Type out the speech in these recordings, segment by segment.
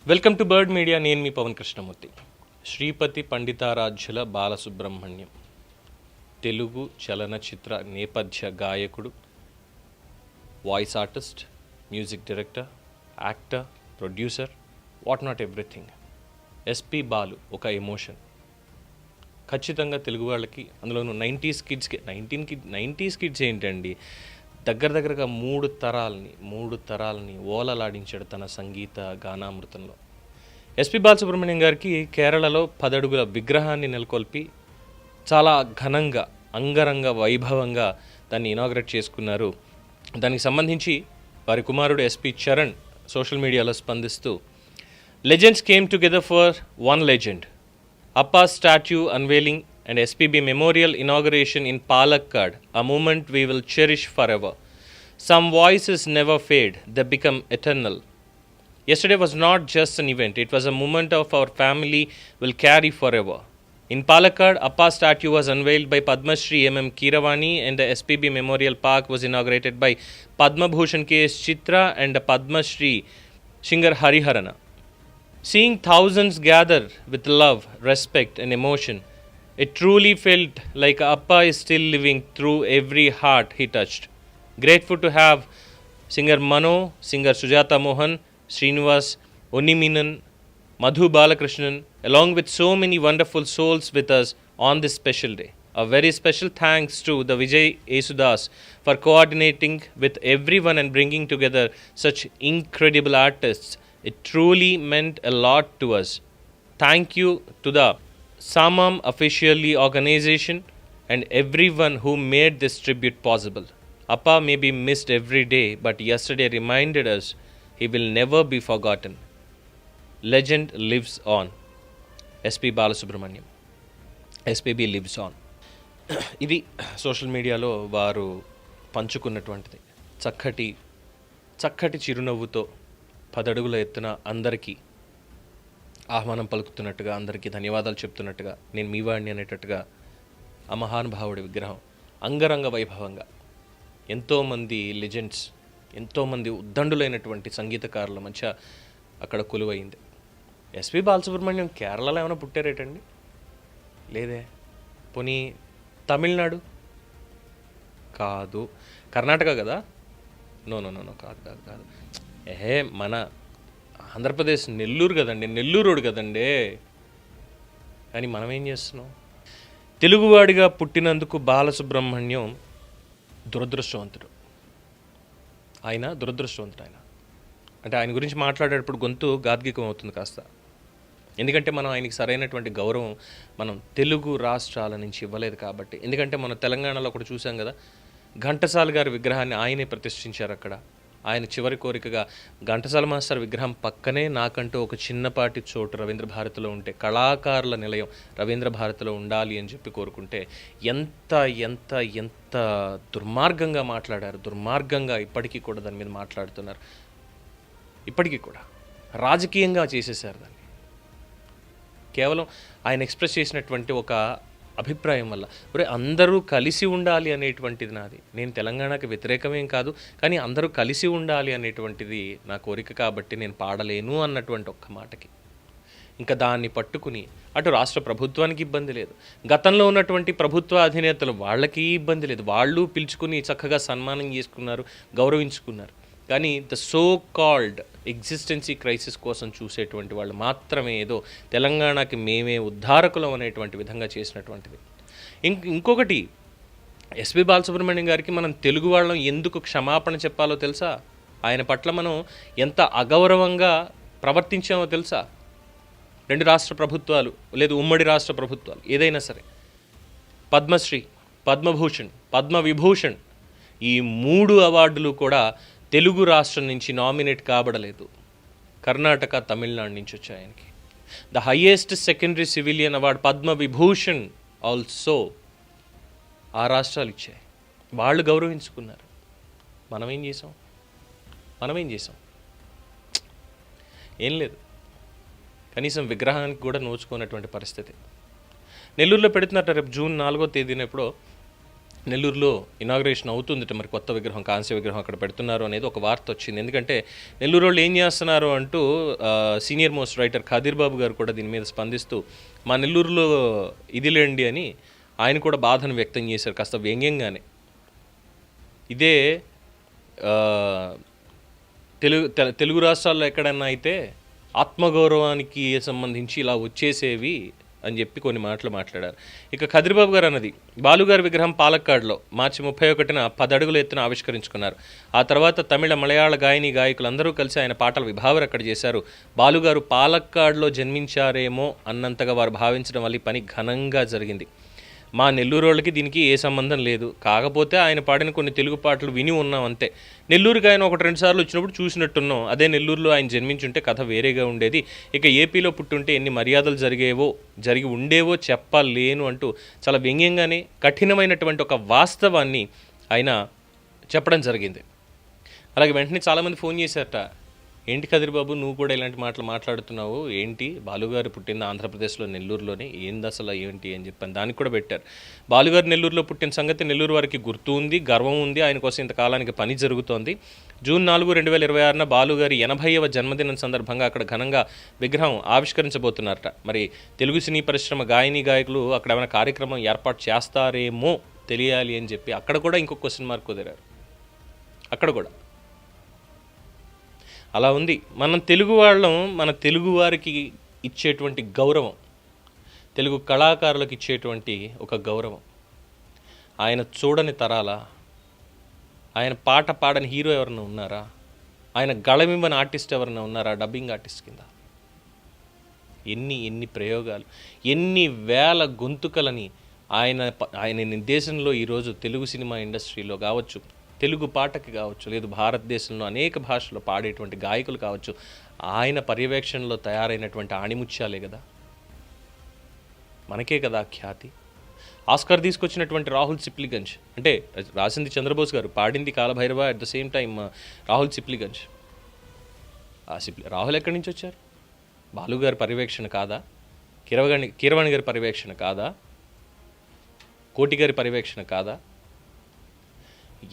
Welcome to bird media. నేను మీ పవన్ కృష్ణమూర్తి. శ్రీపతి పండితారాధ్యుల బాలసుబ్రహ్మణ్యం తెలుగు చలనచిత్ర నేపథ్య గాయకుడు, voice artist, music director, actor, producer, what not everything. SP Balu ఒక ఎమోషన్. ఖచ్చితంగా తెలుగు వాళ్ళకి, అందులోనూ 90s కిడ్స్ ఏంటండి, దగ్గరగా మూడు తరాలని ఓలలాడించాడు తన సంగీత గానామృతంలో. ఎస్పి బాలసుబ్రహ్మణ్యం గారికి కేరళలో 10 అడుగుల విగ్రహాన్ని నెలకొల్పి చాలా ఘనంగా, అంగరంగ వైభవంగా దాన్ని ఇనాగ్రేట్ చేసుకున్నారు. దానికి సంబంధించి వారి కుమారుడు ఎస్పి చరణ్ సోషల్ మీడియాలో స్పందిస్తూ, legends came together for one legend, అప్పా statue అన్వేలింగ్ and SPB Memorial inauguration in Palakkad, a moment we will cherish forever. Some voices never fade, they become eternal. Yesterday was not just an event, it was a moment of our family will carry forever. In Palakkad, Appa statue was unveiled by Padma Shri M.M. Keeravani and the SPB Memorial Park was inaugurated by Padma Bhushan K.S. Chitra and Padma Shri Shingar Hariharana. Seeing thousands gather with love, respect and emotion, it truly felt like Appa is still living through every heart he touched. Grateful to have singer Mano, singer Sujata Mohan, Srinivas, Unnimenan, Madhu Balakrishnan, along with so many wonderful souls with us on this special day. A very special thanks to the Vijay Yesudas for coordinating with everyone and bringing together such incredible artists. It truly meant a lot to us. Thank you to the Samam officially organization and everyone who made this tribute possible. Appa may be missed every day, but yesterday reminded us he will never be forgotten. Legend lives on. SP Balasubramaniam. SPB lives on. ఇది social మీడియాలో వారు పంచుకున్నటువంటిది. చక్కటి చిరునవ్వుతో 10 అడుగుల ఎత్తున అందరికీ ఆహ్వానం పలుకుతున్నట్టుగా, అందరికీ ధన్యవాదాలు చెప్తున్నట్టుగా, నేను మీ వాడిని అనేటట్టుగా ఆ మహానుభావుడి విగ్రహం అంగరంగ వైభవంగా ఎంతోమంది లెజెండ్స్, ఎంతోమంది ఉద్దండులైనటువంటి సంగీతకారుల మధ్య అక్కడ కొలువైంది. ఎస్పి బాలసుబ్రహ్మణ్యం కేరళలో ఏమైనా పుట్టారేటండి? లేదే. పోనీ తమిళనాడు? కాదు. కర్ణాటక కదా? నో, కాదు. మన ఆంధ్రప్రదేశ్ నెల్లూరు కదండి, నెల్లూరుడు కదండి. కానీ మనం ఏం చేస్తున్నాం? తెలుగువాడిగా పుట్టినందుకు బాలసుబ్రహ్మణ్యం దురదృష్టవంతుడు. ఆయన అంటే ఆయన గురించి మాట్లాడేటప్పుడు గొంతు గాద్గికం అవుతుంది కాస్త. ఎందుకంటే మనం ఆయనకి సరైనటువంటి గౌరవం మనం తెలుగు రాష్ట్రాల నుంచి ఇవ్వలేదు కాబట్టి. ఎందుకంటే మనం తెలంగాణలో కూడా చూసాం కదా, ఘంటసాల గారి విగ్రహాన్ని ఆయనే ప్రతిష్ఠించారు అక్కడ. ఆయన చివరి కోరికగా ఘంటసాల మాస్టర్ విగ్రహం పక్కనే నాకంటూ ఒక చిన్నపాటి చోటు రవీంద్ర భారతిలో ఉంటే, కళాకారుల నిలయం రవీంద్ర భారతిలో ఉండాలి అని చెప్పి కోరుకుంటే ఎంత ఎంత ఎంత దుర్మార్గంగా మాట్లాడారు. దుర్మార్గంగా ఇప్పటికీ కూడా దాని మీద మాట్లాడుతున్నారు. ఇప్పటికీ కూడా రాజకీయంగా చేసేసారు దాన్ని. కేవలం ఆయన ఎక్స్ప్రెస్ చేసినటువంటి ఒక అభిప్రాయం వల్ల, అందరూ కలిసి ఉండాలి అనేటువంటిది నాది. నేను తెలంగాణకి వ్యతిరేకమేం కాదు, కానీ అందరూ కలిసి ఉండాలి అనేటువంటిది నా కోరిక కాబట్టి నేను పాడలేను అన్నటువంటి ఒక్క మాటకి ఇంకా దాన్ని పట్టుకుని అటు రాష్ట్ర ప్రభుత్వానికి ఇబ్బంది లేదు, గతంలో ఉన్నటువంటి ప్రభుత్వ అధినేతలు వాళ్ళకి ఇబ్బంది లేదు, వాళ్ళు పిలుచుకుని చక్కగా సన్మానం చేసుకున్నారు, గౌరవించుకున్నారు. కానీ ద సో కాల్డ్ ఎగ్జిస్టెన్సీ క్రైసిస్ కోసం చూసేటువంటి వాళ్ళు మాత్రమే ఏదో తెలంగాణకి మేమే ఉద్ధారకులం అనేటువంటి విధంగా చేసినటువంటిది. ఇంకొకటి, ఎస్పి బాలసుబ్రహ్మణ్యం గారికి మనం తెలుగు వాళ్ళం ఎందుకు క్షమాపణ చెప్పాలో తెలుసా? ఆయన పట్ల మనం ఎంత అగౌరవంగా ప్రవర్తించామో తెలుసా? 2 రాష్ట్ర ప్రభుత్వాలు, లేదు ఉమ్మడి రాష్ట్ర ప్రభుత్వాలు, ఏదైనా సరే, పద్మశ్రీ, పద్మభూషణ్, పద్మవిభూషణ్, ఈ 3 అవార్డులు కూడా తెలుగు రాష్ట్రం నుంచి నామినేట్ కాబడలేదు. కర్ణాటక, తమిళనాడు నుంచి వచ్చాయి ఆయనకి. The highest secondary civilian award Padma Vibhushan also ఆ రాష్ట్రాలు ఇచ్చాయి. వాళ్ళు గౌరవించుకున్నారు. మనమేం చేసాం? ఏం లేదు. కనీసం విగ్రహానికి కూడా నోచుకున్నటువంటి పరిస్థితి. నెల్లూరులో పెడుతున్నట్టు రేపు జూన్ 4వ తేదీన ఎప్పుడో నెల్లూరులో ఇనాగ్రేషన్ అవుతుందట, మరి కొత్త విగ్రహం, కాంస్య విగ్రహం అక్కడ పెడుతున్నారు అనేది ఒక వార్త వచ్చింది. ఎందుకంటే నెల్లూరు వాళ్ళు ఏం చేస్తున్నారు అంటూ సీనియర్ మోస్ట్ రైటర్ ఖాదీర్ బాబు గారు కూడా దీని మీద స్పందిస్తూ మా నెల్లూరులో ఇదిలేండి అని ఆయన కూడా బాధను వ్యక్తం చేశారు, కాస్త వ్యంగ్యంగానే. ఇదే తెలుగు రాష్ట్రాల్లో ఎక్కడన్నా అయితే ఆత్మగౌరవానికి సంబంధించి ఇలా వచ్చేసేవి అని చెప్పి కొన్ని మాటలు మాట్లాడారు. ఇక ఖాదీర్బాబు గారు అన్నది, బాలుగారి విగ్రహం పాలక్కాడ్లో మార్చి 31న 10 అడుగుల ఎత్తున ఆవిష్కరించుకున్నారు. ఆ తర్వాత తమిళ మలయాళ గాయని గాయకులందరూ కలిసి ఆయన పాటల విభావరి అక్కడ చేశారు. బాలుగారు పాలక్కాడ్లో జన్మించారేమో అన్నంతగా వారు భావించడం వల్ల ఈ పని ఘనంగా జరిగింది. మా నెల్లూరు వాళ్ళకి దీనికి ఏ సంబంధం లేదు, కాకపోతే ఆయన పాడిన కొన్ని తెలుగు పాటలు విని ఉన్నాం అంతే. నెల్లూరుకి ఆయన 1-2 సార్లు వచ్చినప్పుడు చూసినట్టున్నాం, అదే నెల్లూరులో ఆయన జన్మించుంటే కథ వేరేగా ఉండేది. ఇక ఏపీలో పుట్టుంటే ఎన్ని మర్యాదలు జరిగి ఉండేవో చెప్పలేను అంటూ చాలా వ్యంగ్యంగానే కఠినమైనటువంటి ఒక వాస్తవాన్ని ఆయన చెప్పడం జరిగింది. అలాగే వెంటనే చాలామంది ఫోన్ చేశారట, ఏంటి ఖాదీర్ బాబు నువ్వు కూడా ఇలాంటి మాటలు మాట్లాడుతున్నావు ఏంటి, బాలుగారు పుట్టింది ఆంధ్రప్రదేశ్లో నెల్లూరులోనే, ఏంది అసలు ఏంటి అని చెప్పని దానికి కూడా పెట్టారు. బాలుగారు నెల్లూరులో పుట్టిన సంగతి నెల్లూరు వారికి గుర్తు ఉంది, గర్వం ఉంది, ఆయన కోసం ఇంతకాలానికి పని జరుగుతోంది. జూన్ 4, 2026న బాలుగారి 80వ జన్మదినం సందర్భంగా అక్కడ ఘనంగా విగ్రహం ఆవిష్కరించబోతున్నారట. మరి తెలుగు సినీ పరిశ్రమ గాయని గాయకులు అక్కడ ఏమైనా కార్యక్రమం ఏర్పాటు చేస్తారేమో తెలియాలి అని చెప్పి అక్కడ కూడా ఇంకో క్వశ్చన్ మార్క్ కుదిరారు. అక్కడ కూడా అలా ఉంది. మనం తెలుగు వాళ్ళం, మన తెలుగు వారికి ఇచ్చేటువంటి గౌరవం, తెలుగు కళాకారులకు ఇచ్చేటువంటి ఒక గౌరవం, ఆయన చూడని తరాల, ఆయన పాట పాడని హీరో ఎవరైనా ఉన్నారా, ఆయన గళమివ్వని ఆర్టిస్ట్ ఎవరైనా ఉన్నారా డబ్బింగ్ ఆర్టిస్ట్ కింద? ఎన్ని ప్రయోగాలు, ఎన్ని వేల గొంతుకలని ఆయన దేశంలో ఈరోజు తెలుగు సినిమా ఇండస్ట్రీలో కావచ్చు, తెలుగు పాటకి కావచ్చు, లేదు భారతదేశంలో అనేక భాషల్లో పాడేటువంటి గాయకులు కావచ్చు, ఆయన పర్యవేక్షణలో తయారైనటువంటి ఆణిముత్యాలే కదా, మనకే కదా ఖ్యాతి. ఆస్కార్ తీసుకొచ్చినటువంటి రాహుల్ సిప్లిగంజ్, అంటే రాసింది చంద్రబోస్ గారు, పాడింది Kala Bhairava, at the same time Rahul Sipligunj. Rahul ఎక్కడి నుంచి వచ్చారు? బాలుగారి పర్యవేక్షణ కాదా? కీరవాణి గారి పర్యవేక్షణ కాదా? కోటి గారి పర్యవేక్షణ కాదా?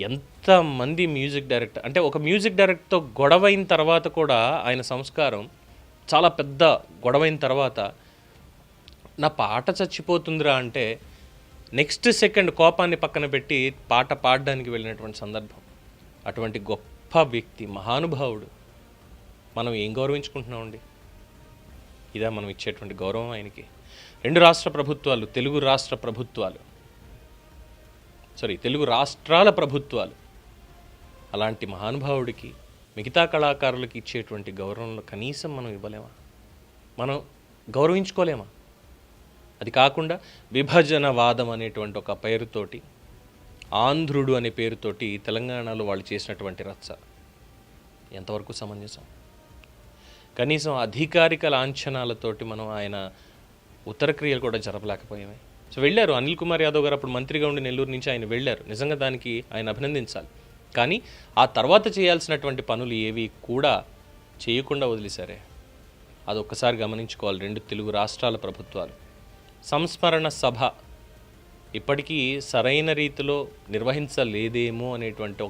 ఎంతమంది మ్యూజిక్ డైరెక్టర్, అంటే ఒక మ్యూజిక్ డైరెక్టర్తో గొడవైన తర్వాత కూడా ఆయన సంస్కారం చాలా పెద్ద గొడవైన తర్వాత నా పాట చచ్చిపోతుందిరా అంటే నెక్స్ట్ సెకండ్ కోపాన్ని పక్కన పెట్టి పాట పాడడానికి వెళ్ళినటువంటి సందర్భం. అటువంటి గొప్ప వ్యక్తి, మహానుభావుడు, మనం ఏం గౌరవించుకుంటున్నామండి? ఇదా మనం ఇచ్చేటువంటి గౌరవం ఆయనకి? 2 రాష్ట్ర ప్రభుత్వాలు, తెలుగు రాష్ట్రాల ప్రభుత్వాలు అలాంటి మహానుభావుడికి, మిగతా కళాకారులకి ఇచ్చేటువంటి గౌరవంలో కనీసం మనం ఇవ్వలేమా? మనం గౌరవించుకోలేమా? అది కాకుండా విభజనవాదం అనేటువంటి ఒక పేరుతోటి, ఆంధ్రుడు అనే పేరుతోటి తెలంగాణలో వాళ్ళు చేసినటువంటి రచ్చ ఎంతవరకు సమంజసం? కనీసం అధికారిక లాంఛనాలతోటి మనం ఆయన ఉత్తర క్రియలు కూడా జరపలేకపోయామే. సో వెళ్ళారు అనిల్ కుమార్ యాదవ్ గారు, అప్పుడు మంత్రిగా ఉండి నెల్లూరు నుంచి ఆయన వెళ్ళారు, నిజంగా దానికి ఆయన అభినందించాలి. కానీ ఆ తర్వాత చేయాల్సినటువంటి పనులు ఏవి కూడా చేయకుండా వదిలేశారే. అది ఒక్కసారి గమనించుకోవాలి 2 తెలుగు రాష్ట్రాల ప్రభుత్వాలు. సంస్మరణ సభ ఇప్పటికీ సరైన రీతిలో నిర్వహించలేదేమో అనేటువంటి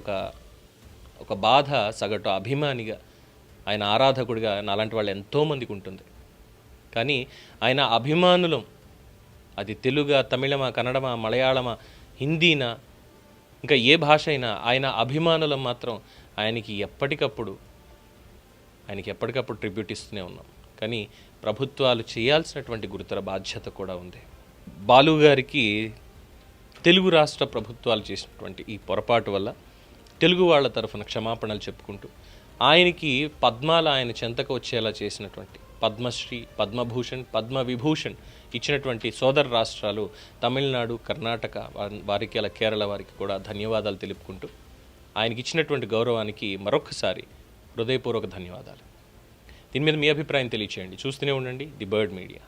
ఒక బాధ సగటు అభిమానిగా, ఆయన ఆరాధకుడిగా నాలాంటి వాళ్ళు ఎంతోమందికి ఉంటుంది. కానీ ఆయన అభిమానులం, అది తెలుగా, తమిళమా, కన్నడమా, మలయాళమా, హిందీనా, ఇంకా ఏ భాష అయినా, ఆయన అభిమానులం మాత్రం ఆయనకి ఎప్పటికప్పుడు ట్రిబ్యూట్ ఇస్తూనే ఉన్నాం. కానీ ప్రభుత్వాలు చేయాల్సినటువంటి గురుతర బాధ్యత కూడా ఉంది. బాలు గారికి తెలుగు రాష్ట్ర ప్రభుత్వాలు చేసినటువంటి ఈ పొరపాటు వల్ల తెలుగు వాళ్ళ తరఫున క్షమాపణలు చెప్పుకుంటూ, ఆయనకి పద్మాల ఆయన చెంతకు వచ్చేలా చేసినటువంటి పద్మశ్రీ, పద్మభూషణ్, పద్మవిభూషణ్ ఇచ్చినటువంటి సోదర రాష్ట్రాలు తమిళనాడు, కర్ణాటక వారికి, అలా కేరళ వారికి కూడా ధన్యవాదాలు తెలుపుకుంటూ, ఆయనకి ఇచ్చినటువంటి గౌరవానికి మరొకసారి హృదయపూర్వక ధన్యవాదాలు. దీని మీద మీ అభిప్రాయం తెలియచేయండి. చూస్తూనే ఉండండి ది బర్డ్ మీడియా.